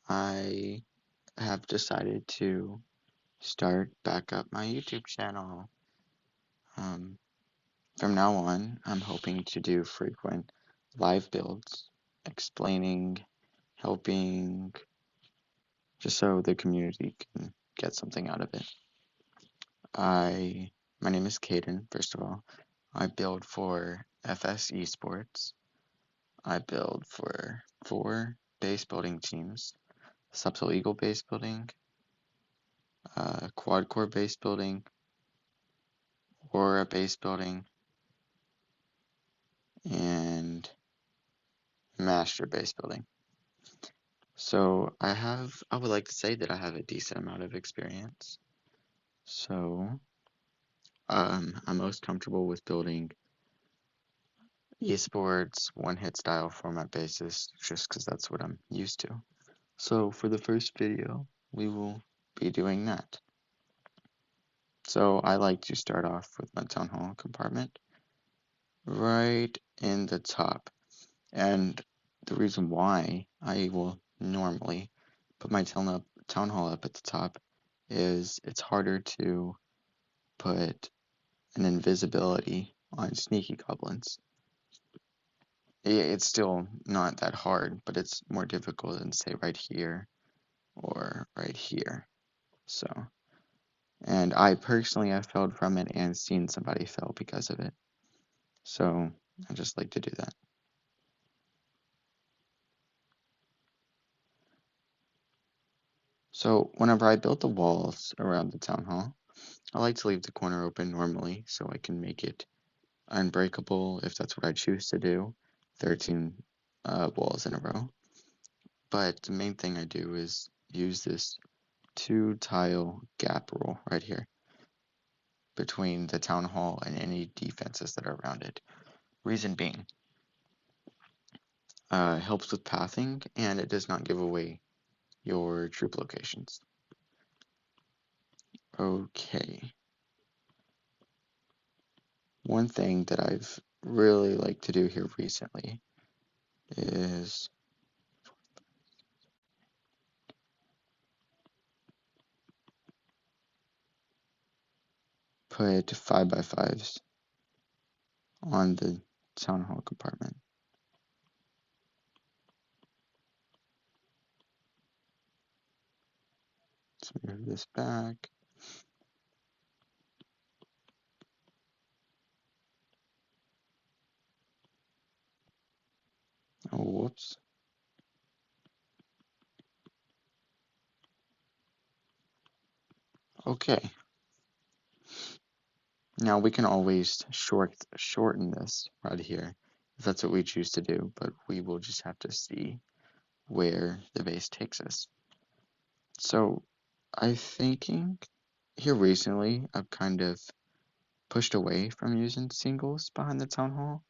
I have decided to start back up my YouTube channel. From now on, I'm hoping to do frequent live builds, explaining, helping, just so the community can get something out of it. My name is Kayden, first of all. I build for FS eSports. I build for 4 base building teams: Subtle Eagle base building, Quad Core base building, Aura base building, and Master base building. So I would like to say that I have a decent amount of experience. So I'm most comfortable with building eSports one-hit style format bases, just because that's what I'm used to. So for the first video, we will be doing that. So I like to start off with my town hall compartment right in the top. And the reason why I will normally put my town hall up at the top is it's harder to put an invisibility on sneaky goblins. It's still not that hard, but it's more difficult than, say, right here or right here. So, and I personally have failed from it and seen somebody fail because of it. So I just like to do that. So whenever I build the walls around the town hall, I like to leave the corner open normally so I can make it unbreakable if that's what I choose to do. 13 walls in a row. But the main thing I do is use this 2-tile gap rule right here between the town hall and any defenses that are around it. Reason being, it helps with pathing and it does not give away your troop locations. Okay. One thing that I've really liked to do here recently is put 5x5s on the town hall compartment. Let's move this back. Oh, whoops. Okay. Now we can always shorten this right here if that's what we choose to do, but we will just have to see where the base takes us. So I'm thinking here recently I've kind of pushed away from using singles behind the town hall,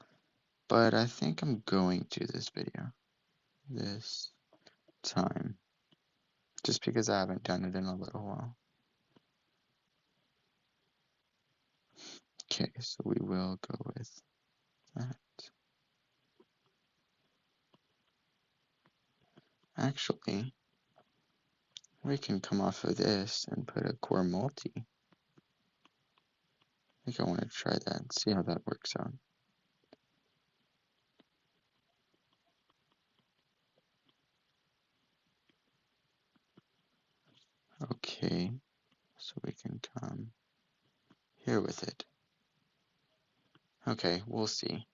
but I think I'm going to this video this time just because I haven't done it in a little while. Okay, so we will go with that. Actually, we can come off of this and put a core multi. I think I want to try that and see how that works out. Okay, so we can come here with it. Okay, we'll see.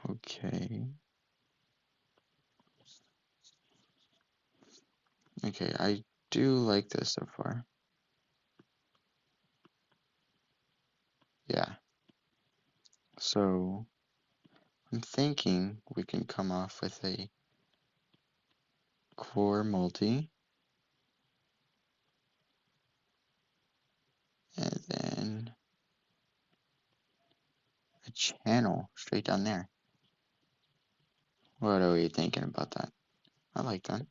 Okay. Okay, I do like this so far. Yeah. So I'm thinking we can come off with a core multi. And then a channel straight down there. What are we thinking about that? I like that.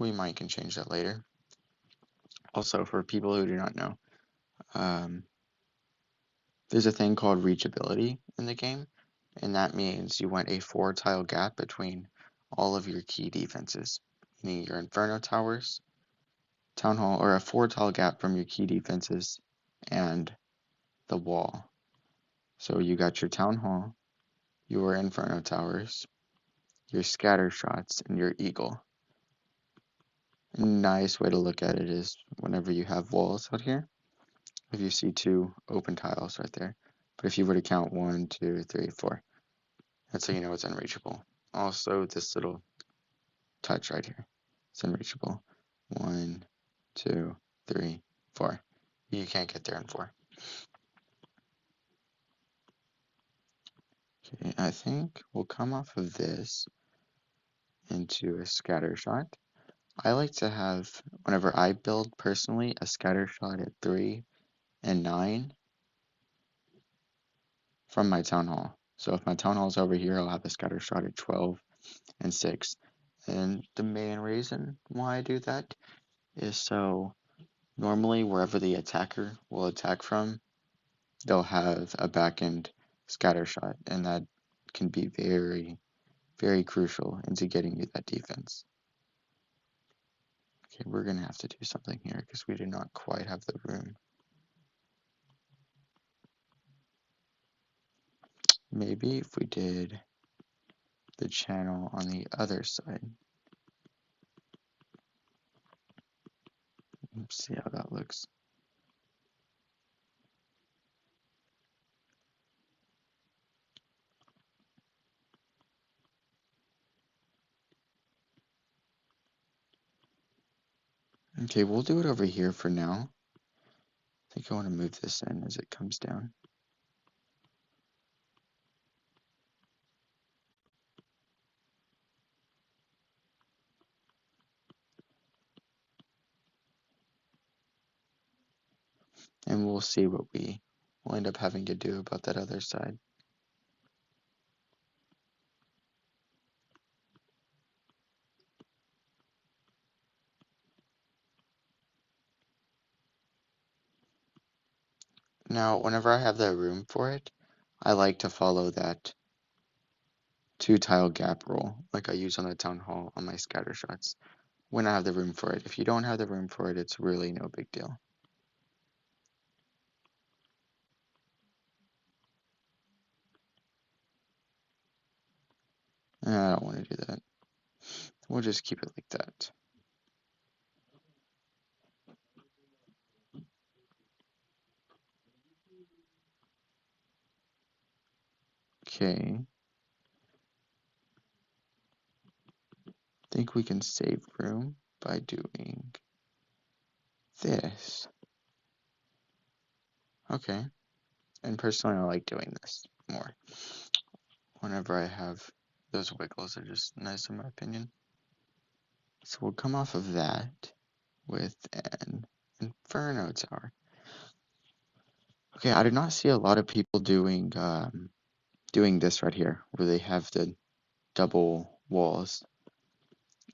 we might can change that later. Also, for people who do not know, there's a thing called reachability in the game, and that means you want a 4-tile gap between all of your key defenses, meaning your Inferno Towers, Town Hall, or a 4-tile gap from your key defenses and the wall. So you got your Town Hall, your Inferno Towers, your Scatter Shots, and your Eagle. A nice way to look at it is whenever you have walls out here, if you see 2 open tiles right there. But if you were to count 1, 2, 3, 4, that's how you know it's unreachable. Also, this little touch right here, it's unreachable. 1, 2, 3, 4. You can't get there in 4. Okay, I think we'll come off of this into a scatter shot. I like to have, whenever I build personally, a scatter shot at 3 and 9 from my Town Hall. So if my Town Hall is over here, I'll have a scatter shot at 12 and 6. And the main reason why I do that is so normally wherever the attacker will attack from, they'll have a back end scatter shot, and that can be very, very crucial into getting you that defense. Okay, we're gonna have to do something here because we do not quite have the room. Maybe if we did the channel on the other side. Let's see how that looks. Okay, we'll do it over here for now. I think I want to move this in as it comes down. And we'll see what we will end up having to do about that other side. Now, whenever I have the room for it, I like to follow that 2-tile gap rule, like I use on the Town Hall on my scatter shots, when I have the room for it. If you don't have the room for it, it's really no big deal. I don't want to do that. We'll just keep it like that. Okay. I think we can save room by doing this. Okay. And personally, I like doing this more. Whenever I have those wiggles, are just nice in my opinion. So we'll come off of that with an Inferno Tower. Okay, I did not see a lot of people doing this right here, where they have the double walls.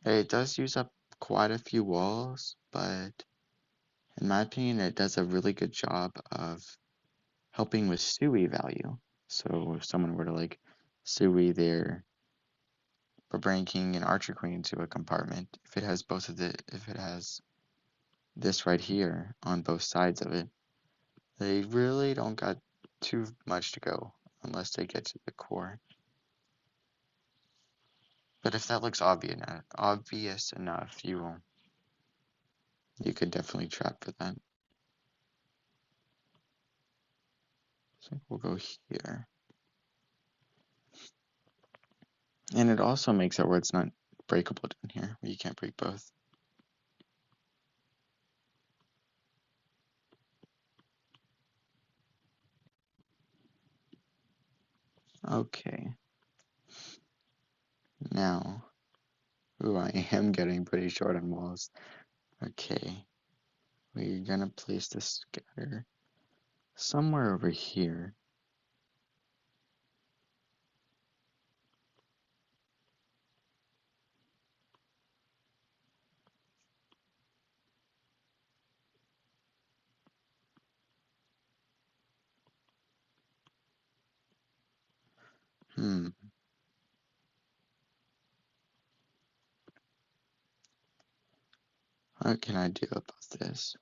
It does use up quite a few walls, but in my opinion, it does a really good job of helping with SUI value. So if someone were to like SUI their Barbarian King and Archer Queen into a compartment, if it has this right here on both sides of it, they really don't got too much to go unless they get to the core. But if that looks obvious enough, you could definitely trap for that. So we'll go here. And it also makes it where it's not breakable down here, where you can't break both. Okay. Now, I am getting pretty short on walls. Okay. We're gonna place the scatter somewhere over here. What can I do about this?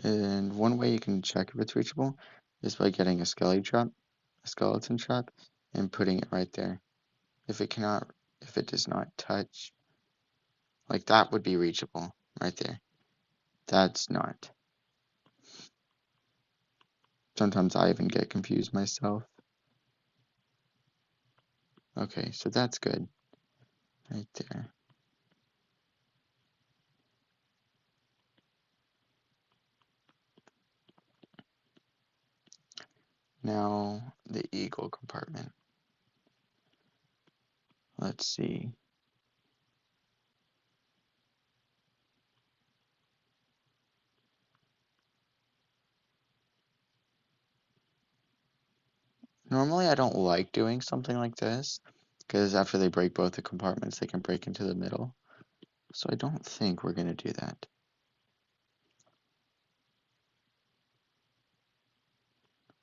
And one way you can check if it's reachable is by getting a skeleton trap, and putting it right there. If it does not touch, like that would be reachable right there. That's not. Sometimes I even get confused myself. Okay, so that's good right there. Now the eagle compartment. Let's see. Normally I don't like doing something like this, because after they break both the compartments, they can break into the middle. So I don't think we're going to do that.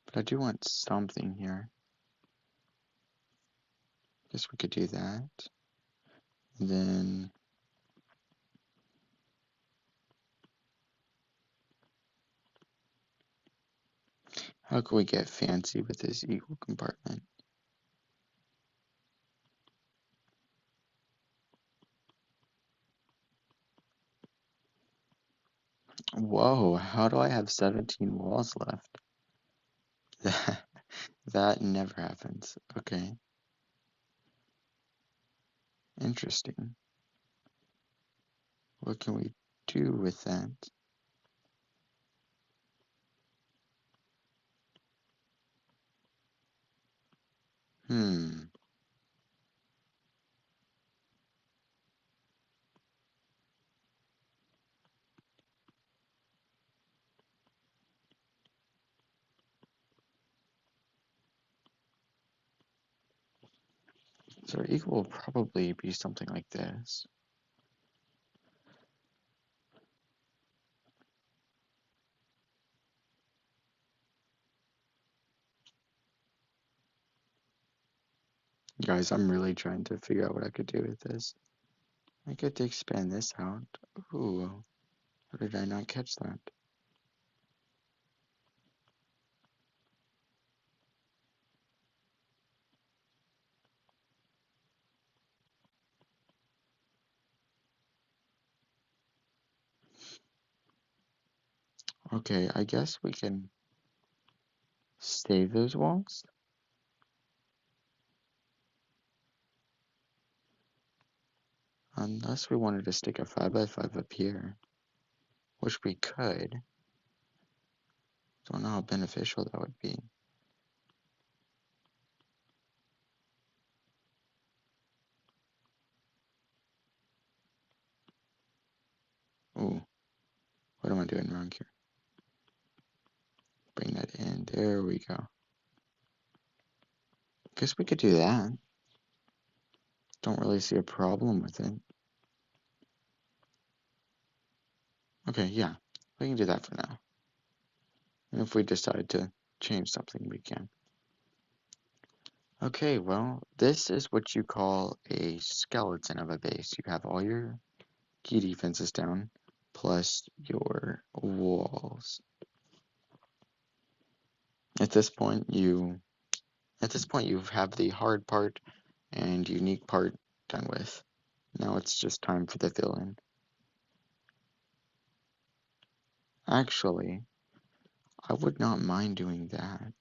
But I do want something here. Guess we could do that. And then how can we get fancy with this eagle compartment? Whoa, how do I have 17 walls left? That never happens. Okay, interesting. What can we do with that? Hmm. So eagle will probably be something like this. Guys, I'm really trying to figure out what I could do with this. I could expand this out. Ooh, how did I not catch that? Okay, I guess we can save those walls. Unless we wanted to stick a 5x5 up here, which we could. Don't know how beneficial that would be. Ooh, what am I doing wrong here? Bring that in. There we go. Guess we could do that. Don't really see a problem with it. Okay, yeah, we can do that for now. And if we decide to change something, we can. Okay, well, this is what you call a skeleton of a base. You have all your key defenses down, plus your walls. At this point, you have the hard part and unique part done with. Now it's just time for the fill-in. Actually, I would not mind doing that.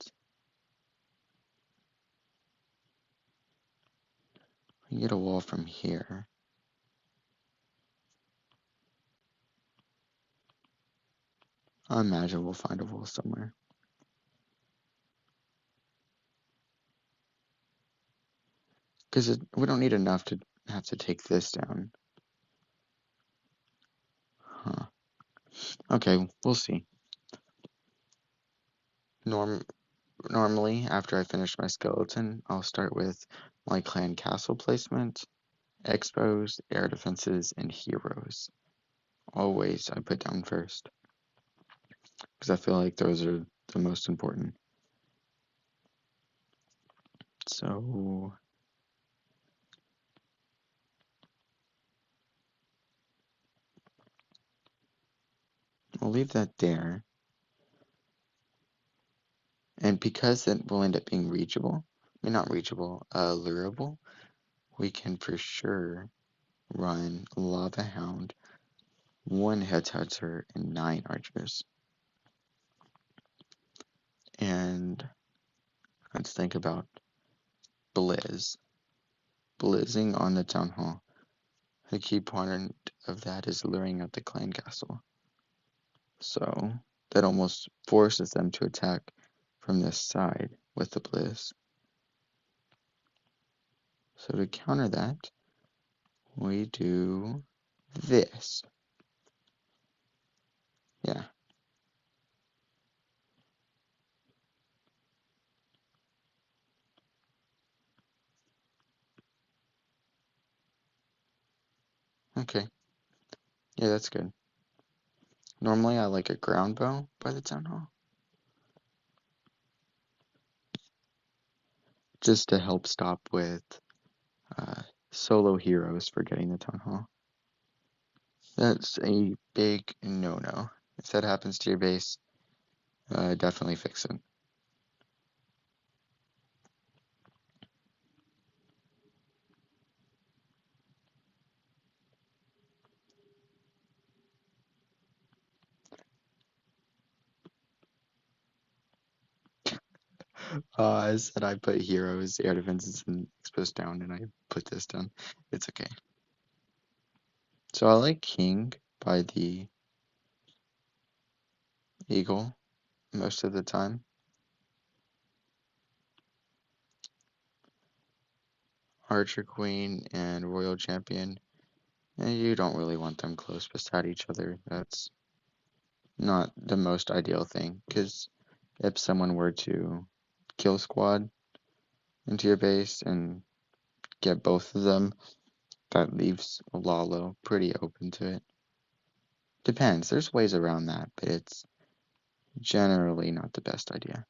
We can get a wall from here. I imagine we'll find a wall somewhere. Because we don't need enough to have to take this down. Huh. Okay, we'll see. Normally, after I finish my skeleton, I'll start with my clan castle placement, expos, air defenses, and heroes. Always I put down first, because I feel like those are the most important. So we'll leave that there. And because it will end up being reachable, I mean not reachable, lurable, we can for sure run Lava Hound, 1 Headhunter, and 9 Archers. And let's think about Blizz. Blizzing on the Town Hall. The key point of that is luring out the clan castle. So that almost forces them to attack from this side with the Blizz. So to counter that, we do this. Yeah. Okay. Yeah, that's good. Normally I like a ground bow by the Town Hall, just to help stop with uh, solo heroes for getting the Town Hall. That's a big no-no. If that happens to your base, definitely fix it. I said I put heroes, air defenses, and exposed down, and I put this down. It's okay. So I like King by the Eagle most of the time. Archer Queen and Royal Champion, and you don't really want them close beside each other. That's not the most ideal thing, because if someone were to kill squad into your base and get both of them, that leaves Lalo pretty open to it. Depends, there's ways around that, but it's generally not the best idea.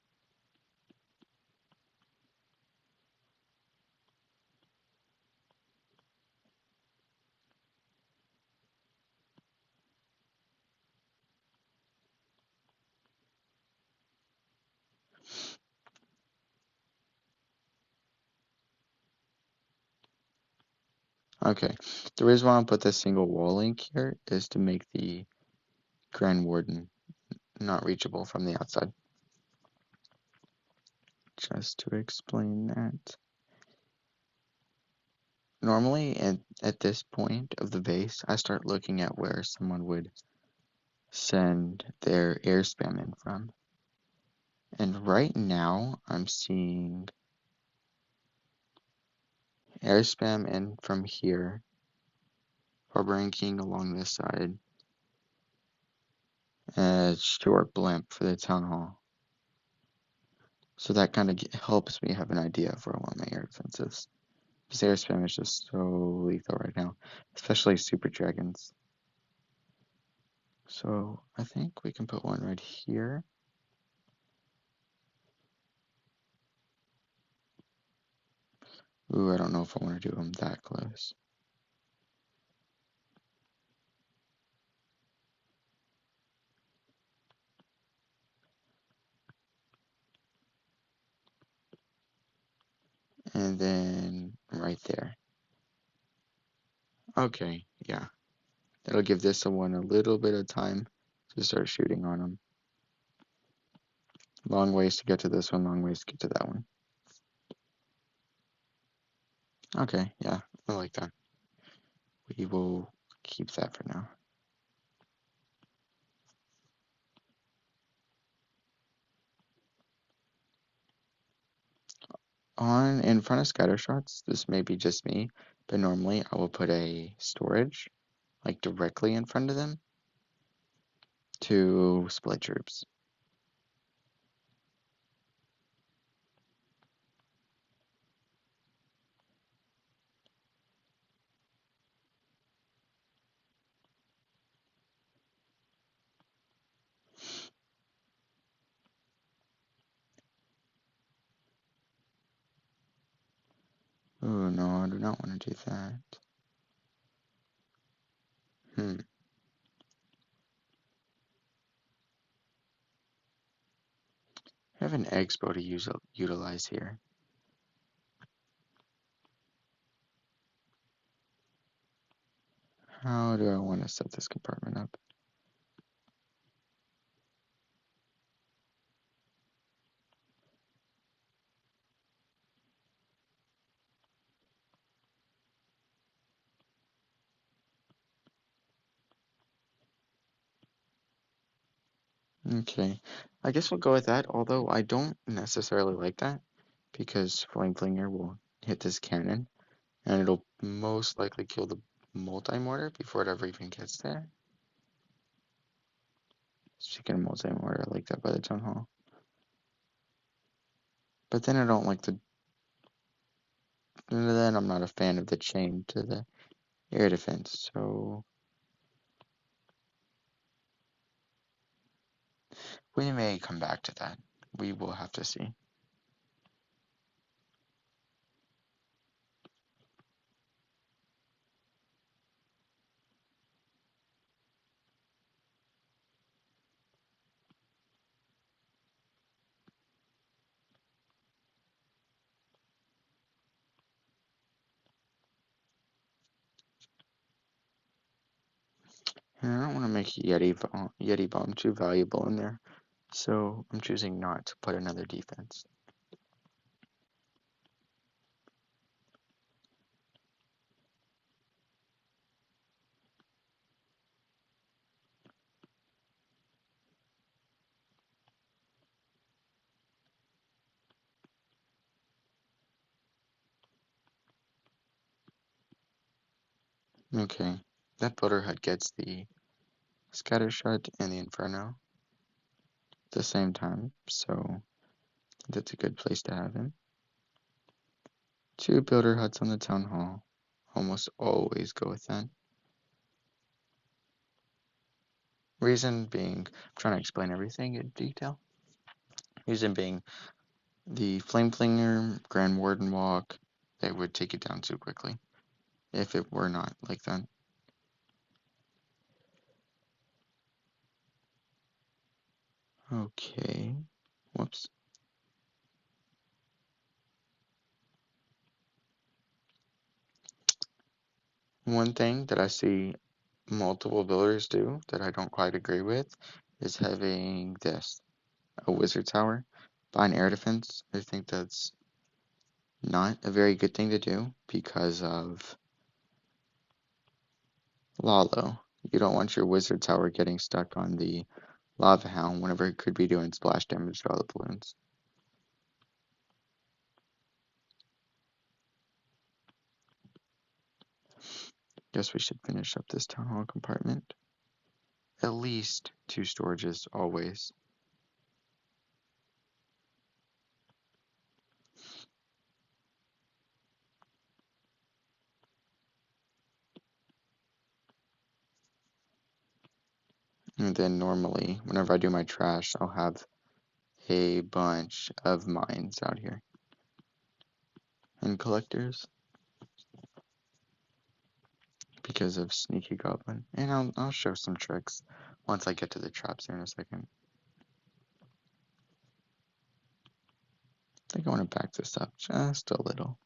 Okay, the reason why I put this single wall link here is to make the Grand Warden not reachable from the outside. Just to explain that. Normally, at this point of the base, I start looking at where someone would send their air spam in from. And right now, I'm seeing air spam in from here, Harboring King along this side, and short blimp for the Town Hall. So that kind of helps me have an idea for what my air defense is. Because air spam is just so lethal right now, especially Super Dragons. So I think we can put one right here. Ooh, I don't know if I want to do them that close. And then right there. Okay, yeah. That'll give this one a little bit of time to start shooting on them. Long ways to get to this one, long ways to get to that one. Okay, yeah, I like that. We will keep that for now. On in front of scatter shots, this may be just me, but normally I will put a storage like directly in front of them to split troops. Oh no, I do not want to do that. I have an expo to utilize here. How do I want to set this compartment up? Okay, I guess we'll go with that, although I don't necessarily like that, because Flame Flinger will hit this cannon, and it'll most likely kill the multi-mortar before it ever even gets there. Speaking of multi-mortar, I like that by the Town Hall. But then I don't like then I'm not a fan of the chain to the air defense, so we may come back to that. We will have to see. And I don't want to make Yeti Bomb too valuable in there, so I'm choosing not to put another defense. Okay, that Builder Hut gets the Scatter Shot and the Inferno at the same time, so that's a good place to have him. 2 Builder Huts on the Town Hall. Almost always go with that. Reason being, I'm trying to explain everything in detail. Reason being, the Flame Flinger, Grand Warden Walk, they would take it down too quickly if it were not like that. Okay. Whoops. One thing that I see multiple builders do that I don't quite agree with is having this, a wizard tower by an air defense. I think that's not a very good thing to do because of Lalo. You don't want your wizard tower getting stuck on the lava hound whenever it could be doing splash damage to all the balloons. Guess we should finish up this town hall compartment. At least 2 storages always. And then normally, whenever I do my trash, I'll have a bunch of mines out here. And collectors. Because of Sneaky Goblin. And I'll show some tricks once I get to the traps here in a second. I think I want to back this up just a little.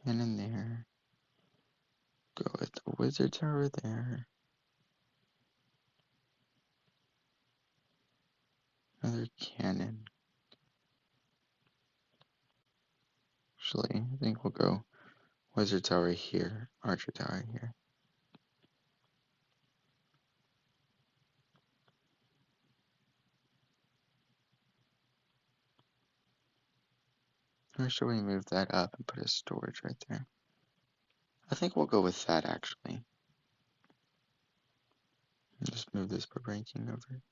Cannon there. Go with the wizard tower there. Another cannon. Actually, I think we'll go wizard tower here, archer tower here. Or should we move that up and put a storage right there? I think we'll go with that actually. Just move this ranking over.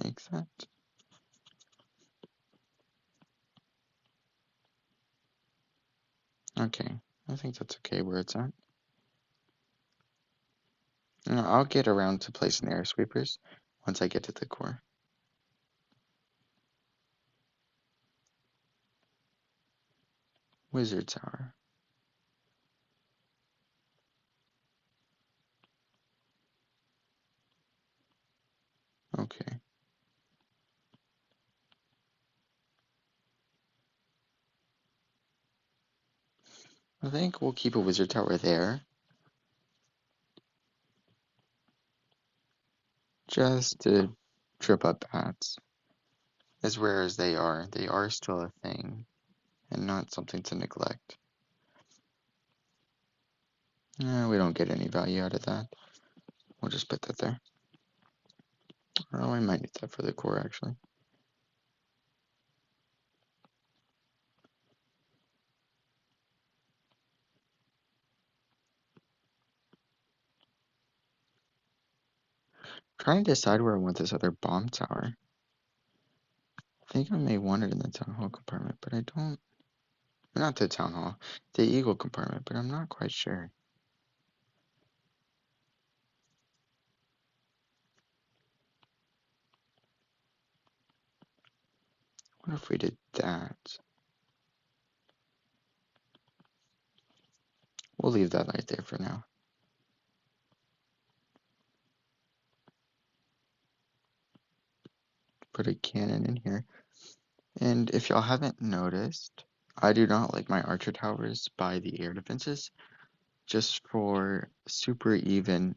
Like that. Okay, I think that's okay where it's at. I'll get around to placing the air sweepers once I get to the core. Wizard tower. Okay. I think we'll keep a wizard tower there. Just to trip up bats. As rare as they are still a thing and not something to neglect. We don't get any value out of that. We'll just put that there. Oh, I might need that for the core actually. Trying to decide where I want this other bomb tower. I think I may want it in the town hall compartment, but I don't. Not the town hall, the eagle compartment, but I'm not quite sure. What if we did that? We'll leave that right there for now. Put a cannon in here. And if y'all haven't noticed, I do not like my archer towers by the air defenses, just for super even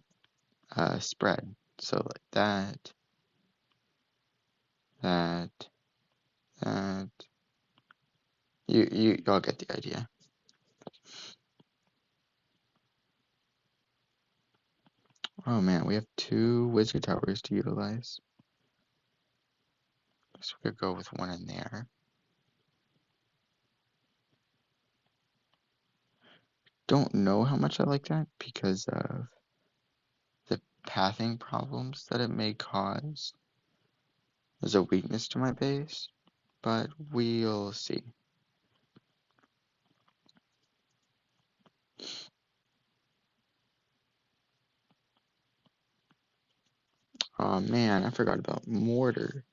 spread. So like that, that, that. Y'all get the idea. Oh man, we have 2 wizard towers to utilize. So we could go with one in there. Don't know how much I like that because of the pathing problems that it may cause as a weakness to my base, but we'll see. Oh man, I forgot about mortar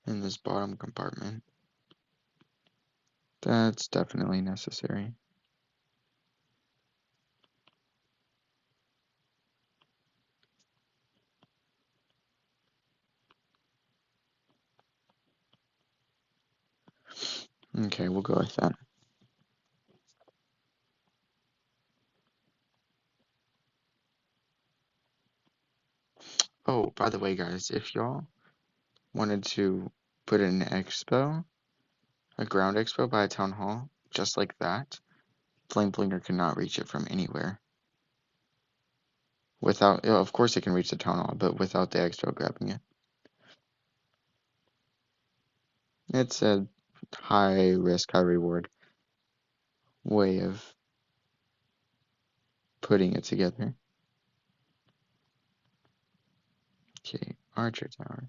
in this bottom compartment. That's definitely necessary. Okay, we'll go with that. Oh, by the way, guys, if y'all wanted to put in an expo, a ground expo by a town hall, just like that, Flame Blinger cannot reach it from anywhere. Without, of course it can reach the town hall, but without the expo grabbing it. It's a high risk, high reward way of putting it together. Okay, Archer Tower.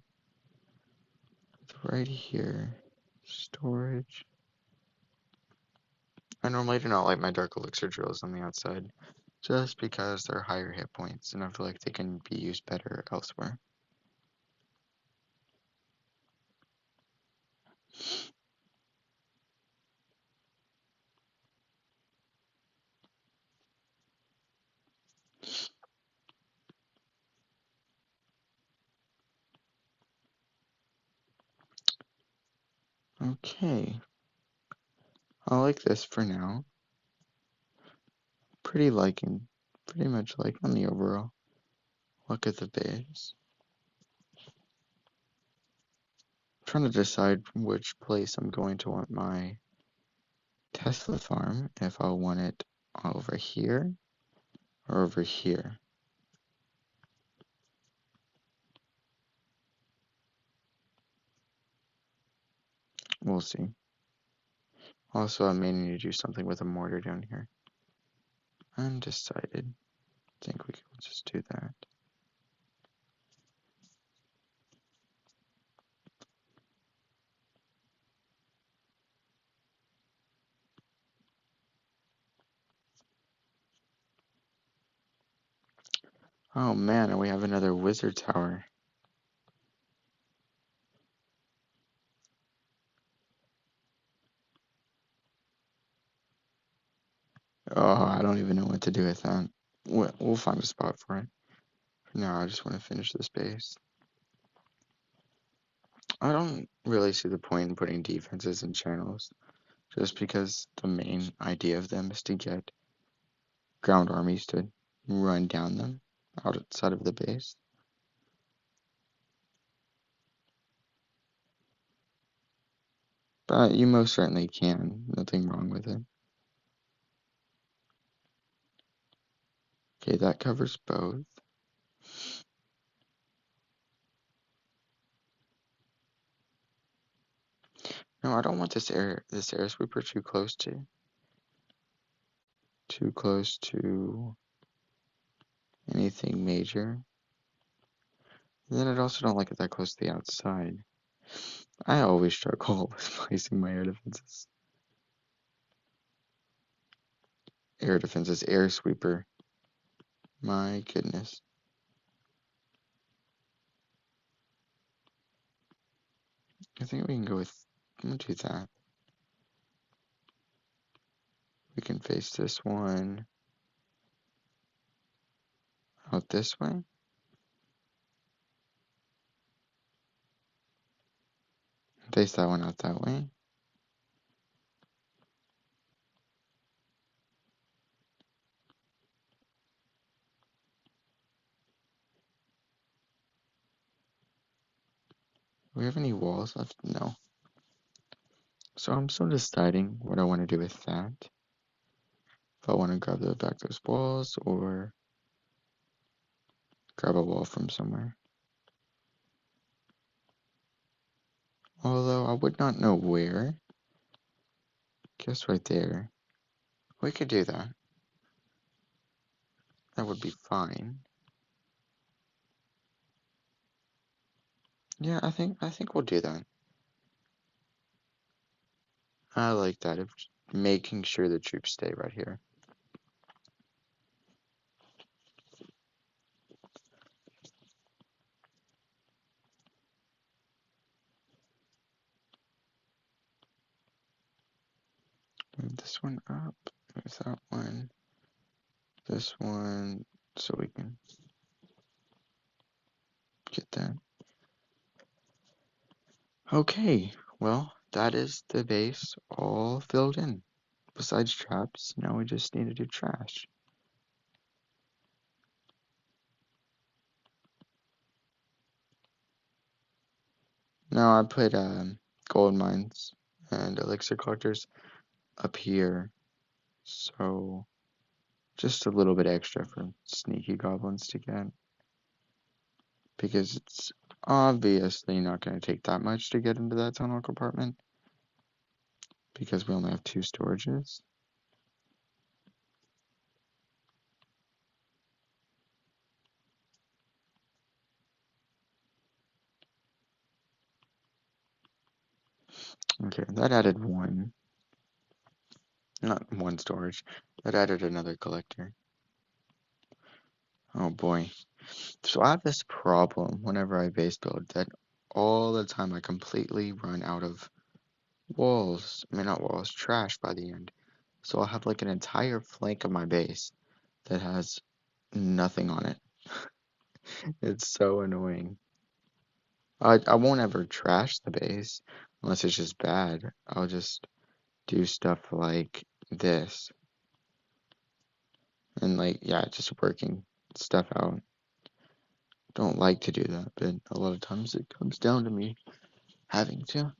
It's right here. Storage. I normally do not like my Dark Elixir drills on the outside, just because they're higher hit points, and I feel like they can be used better elsewhere. Okay. I like this for now. Pretty much liking the overall look at the base. Trying to decide which place I'm going to want my Tesla farm, if I'll want it over here or over here. We'll see. Also, I may need to do something with a mortar down here. Undecided. I think we could just do that. Oh man, and we have another wizard tower. Oh, I don't even know what to do with that. We'll find a spot for it. For now, I just want to finish this base. I don't really see the point in putting defenses in channels, just because the main idea of them is to get ground armies to run down them outside of the base. But you most certainly can. Nothing wrong with it. Okay, that covers both. No, I don't want this air sweeper too close to anything major. And then I also don't like it that close to the outside. I always struggle with placing my air defenses. Air sweeper. My goodness. I think we can go with, I'm gonna do that. We can face this one out this way. Face that one out that way. Do we have any walls left? No. So I'm still deciding what I want to do with that. If I want to grab back those walls or grab a wall from somewhere. Although I would not know where. Guess right there. We could do that. That would be fine. Yeah, I think we'll do that. I like that of making sure the troops stay right here. Move this one up. Move that one. This one, so we can get that. Okay, well, that is the base all filled in. Besides traps, now we just need to do trash. Now I put gold mines and elixir collectors up here, so just a little bit extra for sneaky goblins to get, because it's obviously not going to take that much to get into that tunnel compartment, because we only have 2 storages. Okay, that added one. Not one storage. That added another collector. Oh boy. So I have this problem whenever I base build that all the time I completely run out of walls. I mean, not walls, trash by the end. So I'll have like an entire flank of my base that has nothing on it. It's so annoying. I won't ever trash the base unless it's just bad. I'll just do stuff like this. And like, yeah, just working stuff out. Don't like to do that, but a lot of times it comes down to me having to.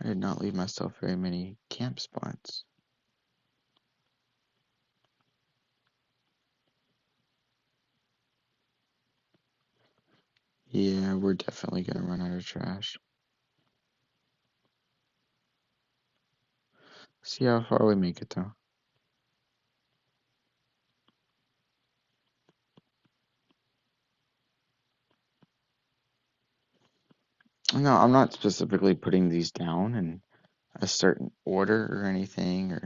I did not leave myself very many camp spots. Yeah, we're definitely gonna run out of trash. See how far we make it though. No, I'm not specifically putting these down in a certain order or anything,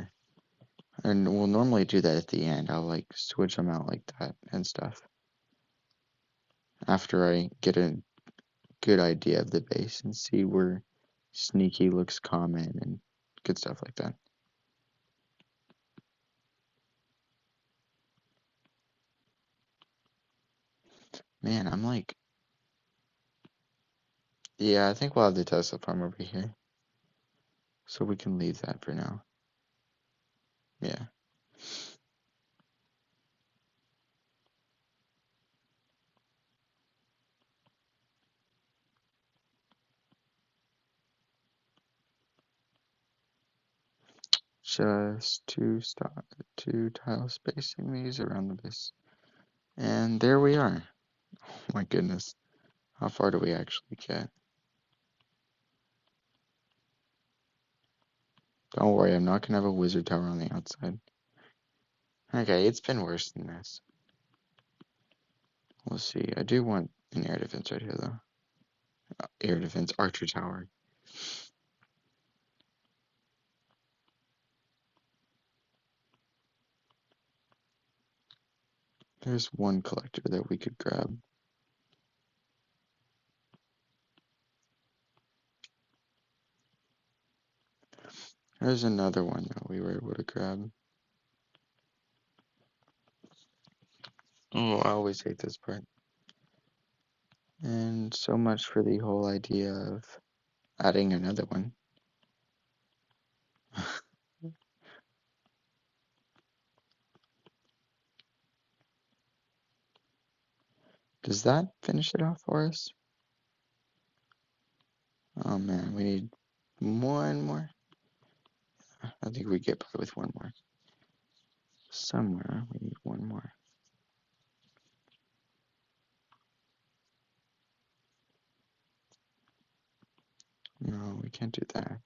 and we'll normally do that at the end. I'll like switch them out like that and stuff after I get a good idea of the base and see where sneaky looks common and good stuff like that. Man, I'm like, yeah, I think we'll have the Tesla farm over here. So we can leave that for now. Yeah. Just two tile spacing these around the base. And there we are. Oh my goodness. How far do we actually get? Don't worry, I'm not gonna have a wizard tower on the outside. Okay, it's been worse than this. We'll see. I do want an air defense right here though. Air defense, archer tower. There's one collector that we could grab. There's another one that we were able to grab. Oh, I always hate this part. And so much for the whole idea of adding another one. Does that finish it off for us? Oh man, we need one more. I think we get by with one more. Somewhere we need one more. No, we can't do that.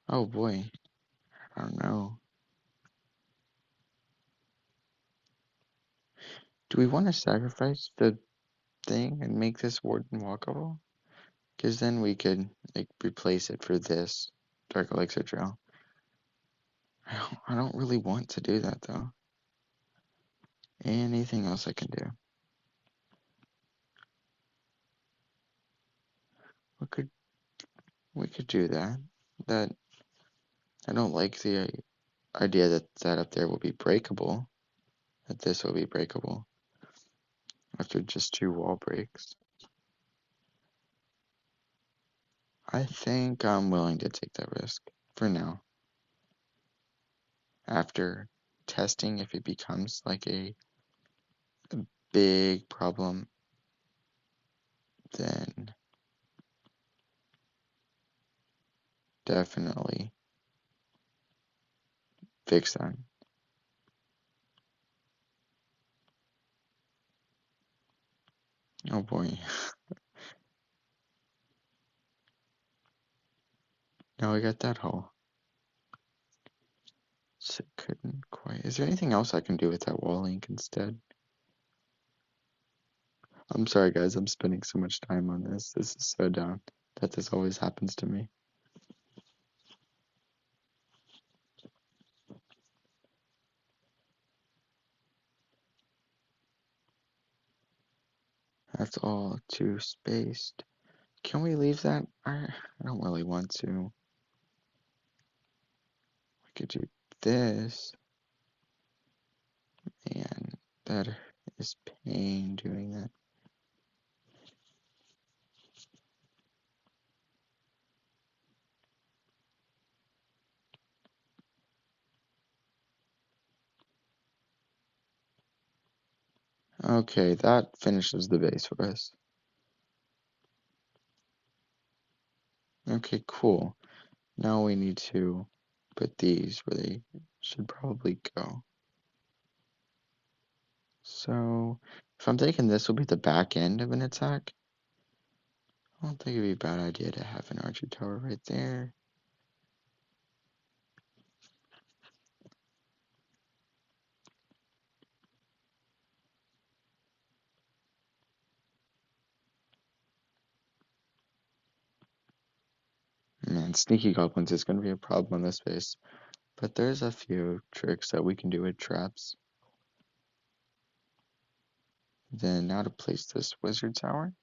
Oh boy, I don't know. Do we want to sacrifice the thing and make this warden walkable? Because then we could like replace it for this dark elixir trail. I don't really want to do that though. Anything else I can do? We could do that. That I don't like the idea that that up there will be breakable. That this will be breakable after just 2 wall breaks. I think I'm willing to take that risk for now. After testing if it becomes like a big problem, then definitely fix that. Oh boy. Now we got that hole. So couldn't quite. Is there anything else I can do with that wall link instead? I'm sorry guys, I'm spending so much time on this. This is so dumb that this always happens to me. That's all too spaced. Can we leave that? I don't really want to. We could do this. And that is pain doing that. Okay, that finishes the base for us. Okay, cool. Now we need to put these where they should probably go. So, if I'm thinking this will be the back end of an attack, I don't think it'd be a bad idea to have an archer tower right there. Sneaky goblins is going to be a problem in this base, but there's a few tricks that we can do with traps. Then now to place this wizard tower.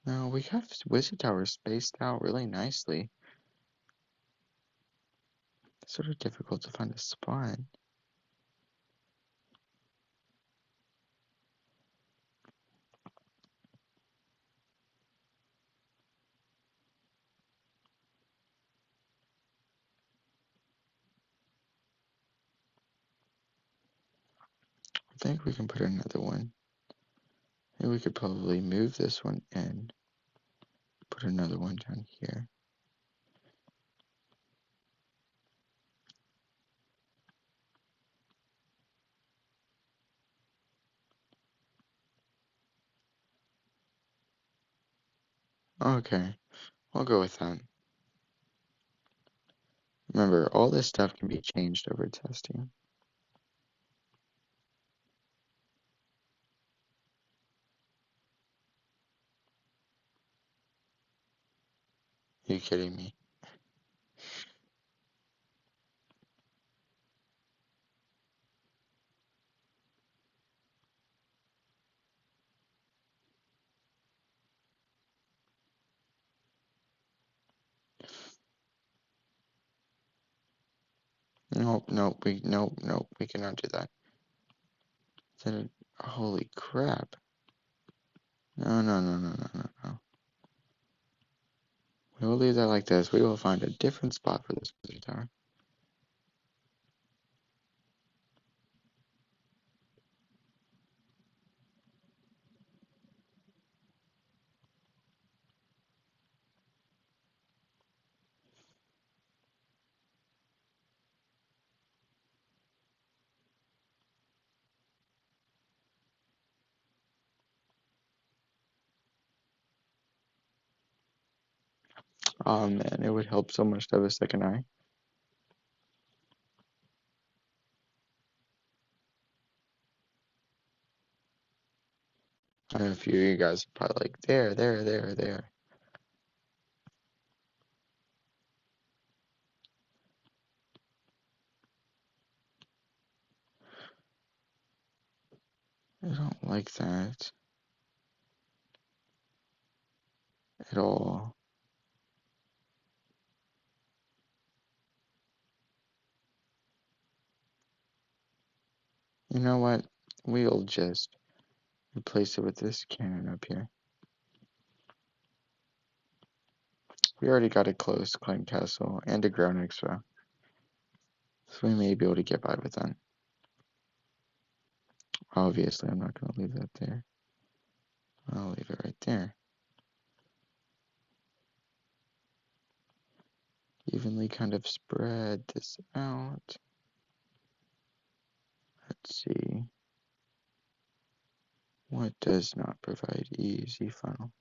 Now we have wizard towers spaced out really nicely. It's sort of difficult to find a spot. I think we can put another one. Maybe we could probably move this one and put another one down here. Okay, I'll go with that. Remember, all this stuff can be changed over testing. Are you kidding me? Nope, we cannot do that. Holy crap. No. We will leave that like this. We will find a different spot for this wizard tower. Oh man, it would help so much to have a second eye. I know a few of you guys are probably like, there. I don't like that at all. You know what? We'll just replace it with this cannon up here. We already got a closed claim castle and a ground expo, so we may be able to get by with that. Obviously, I'm not going to leave that there. I'll leave it right there. Evenly kind of spread this out. Let's see. What does not provide easy funnel?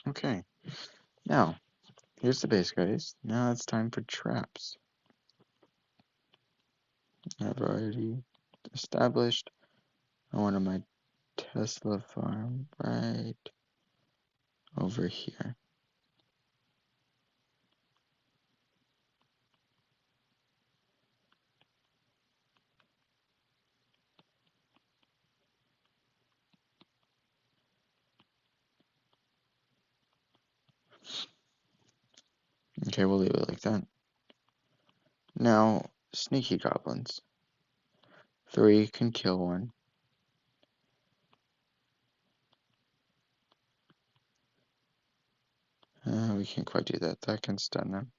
Okay, now here's the base, guys. Now it's time for traps. I've already established I wanted my Tesla farm right over here. Okay, we'll leave it like that. Now, sneaky goblins. 3 can kill 1. We can't quite do that. That can stun them.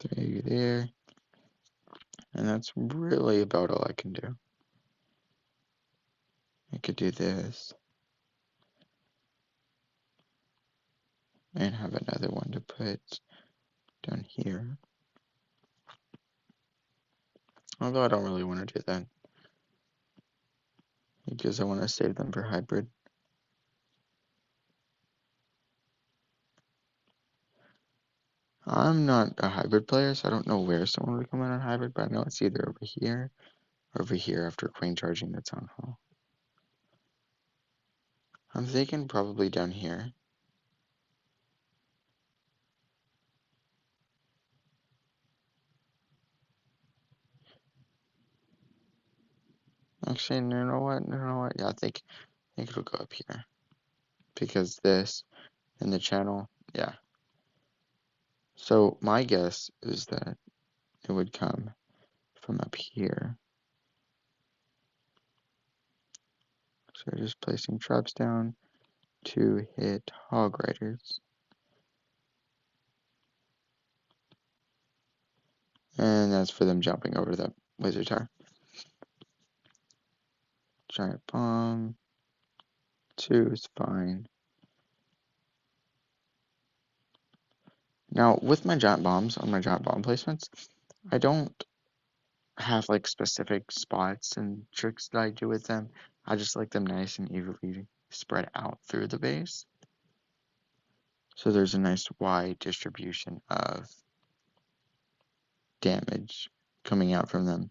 3 there. And that's really about all I can do. I could do this. And have another one to put down here. Although I don't really want to do that. Because I want to save them for hybrid. I'm not a hybrid player, so I don't know where someone would come in on hybrid, but I know it's either over here or over here after queen charging the town hall. I'm thinking probably down here. Actually, you know what? You know what? Yeah, I think it'll go up here. Because this and the channel, yeah. So my guess is that it would come from up here. So just placing traps down to hit hog riders. And that's for them jumping over the wizard tower. Giant bomb. 2 is fine. Now, with my giant bombs, on my giant bomb placements, I don't have like specific spots and tricks that I do with them. I just like them nice and evenly spread out through the base. So there's a nice wide distribution of damage coming out from them.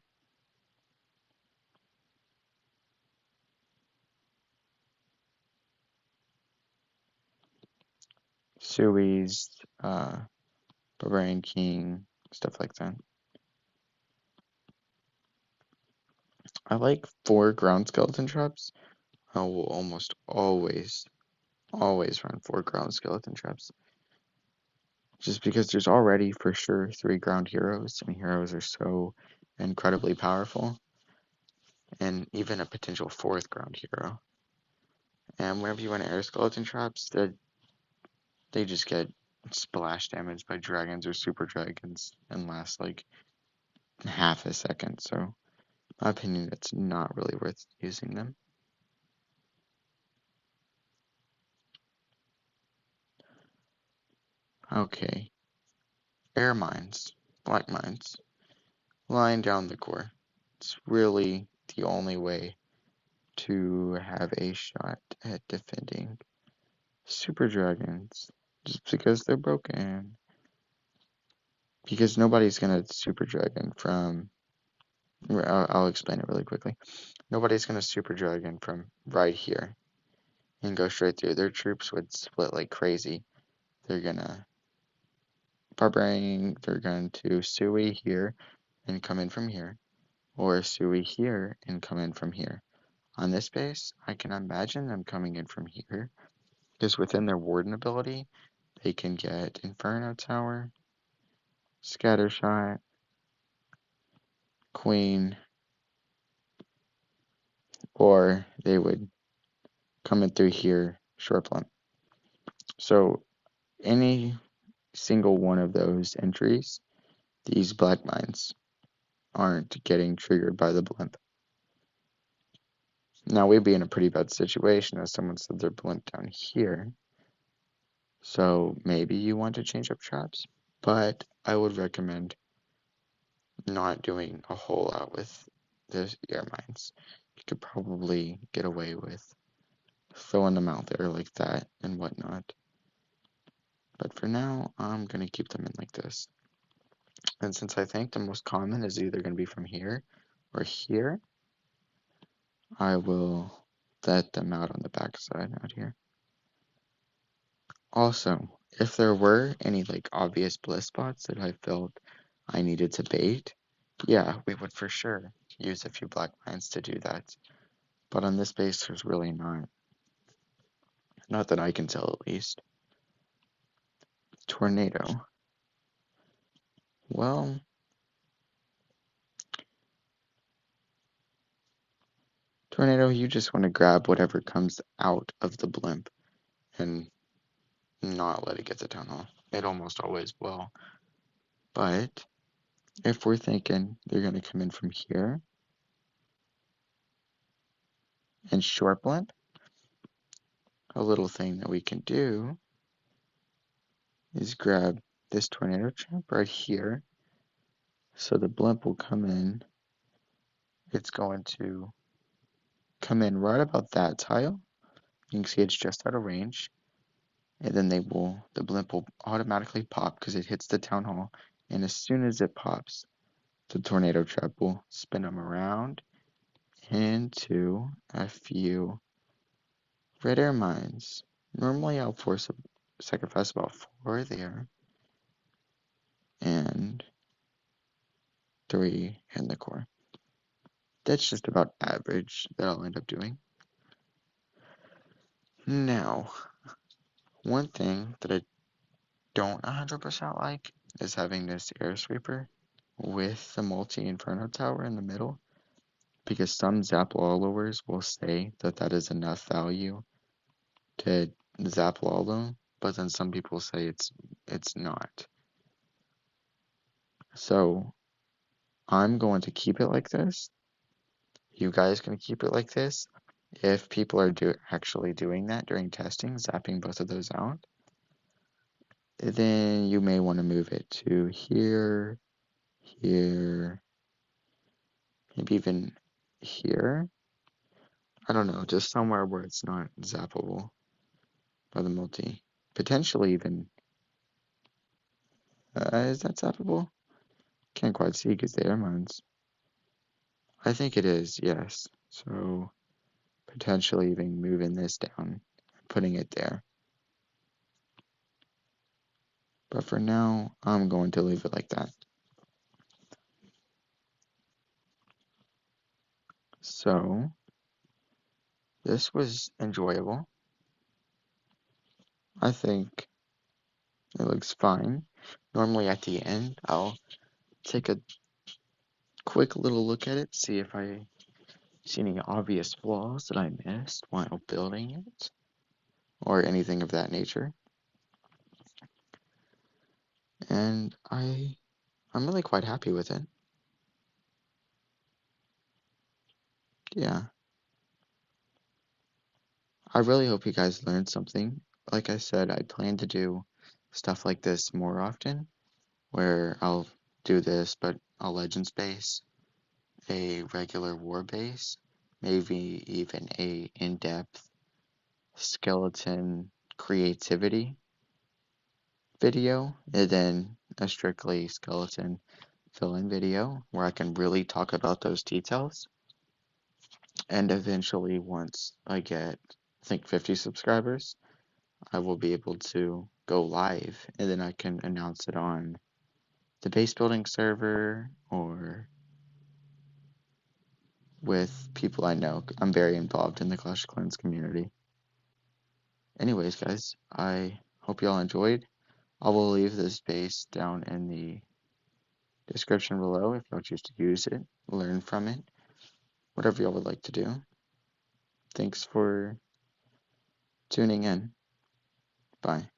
Sui's, Barbarian King, stuff like that. I like 4 ground skeleton traps. I will almost always run 4 ground skeleton traps. Just because there's already for sure 3 ground heroes, and heroes are so incredibly powerful. And even a potential 4th ground hero. And whenever you run air skeleton traps, they just get splash damage by dragons or super dragons and last like half a second. So, in my opinion, it's not really worth using them. Okay. Air mines, black mines, line down the core. It's really the only way to have a shot at defending super dragons, just because they're broken. Because nobody's gonna super dragon from. I'll explain it really quickly. Nobody's gonna super dragon from right here and go straight through. Their troops would split like crazy. They're gonna barbarian. They're going to Sui here and come in from here, or Sui here and come in from here. On this base, I can imagine them coming in from here, because within their warden ability, they can get Inferno Tower, Scattershot, Queen, or they would come in through here, short blunt. So any single one of those entries, these black mines aren't getting triggered by the blimp. Now we'd be in a pretty bad situation as someone said their blimp down here. So maybe you want to change up traps, but I would recommend not doing a whole lot with the air mines. You could probably get away with throwing them out there like that and whatnot. But for now, I'm going to keep them in like this. And since I think the most common is either going to be from here or here, I will let them out on the backside out here. Also, if there were any like obvious bliss spots that I felt I needed to bait, yeah, we would for sure use a few black mines to do that. But on this base, there's really not. Not that I can tell, at least. Tornado. Well, Tornado, you just want to grab whatever comes out of the blimp and not let it get to town hall. It almost always will. But if we're thinking they're going to come in from here and short blimp, a little thing that we can do is grab this tornado trap right here. So the blimp will come in. It's going to come in right about that tile. You can see it's just out of range. and then the blimp will automatically pop because it hits the town hall, and as soon as it pops, the tornado trap will spin them around into a few red air mines. Normally I'll sacrifice about 4 there, and 3 in the core. That's just about average that I'll end up doing. Now, one thing that I don't 100% like is having this air sweeper with the multi-inferno tower in the middle, because some zap wallowers will say that that is enough value to zap wall them, but then some people say it's not. So I'm going to keep it like this. You guys can keep it like this. If people are actually doing that during testing, zapping both of those out, then you may want to move it to here, here, maybe even here. I don't know, just somewhere where it's not zappable by the multi. Potentially even, is that zappable? Can't quite see because the air mines. I think it is, yes. So potentially even moving this down, putting it there. But for now, I'm going to leave it like that. So this was enjoyable. I think it looks fine. Normally at the end, I'll take a quick little look at it, see if I see any obvious flaws that I missed while building it, or anything of that nature. And I'm really quite happy with it. Yeah. I really hope you guys learned something. Like I said, I plan to do stuff like this more often, where I'll do this, but a Legends base, a regular war base, maybe even a in-depth skeleton creativity video, and then a strictly skeleton fill-in video where I can really talk about those details. And eventually, once I get, I think, 50 subscribers, I will be able to go live, and then I can announce it on the base building server or with people I know. I'm very involved in the Clash of Clans community. Anyways, guys, I hope y'all enjoyed. I will leave this base down in the description below if y'all choose to use it, learn from it, whatever y'all would like to do. Thanks for tuning in. Bye.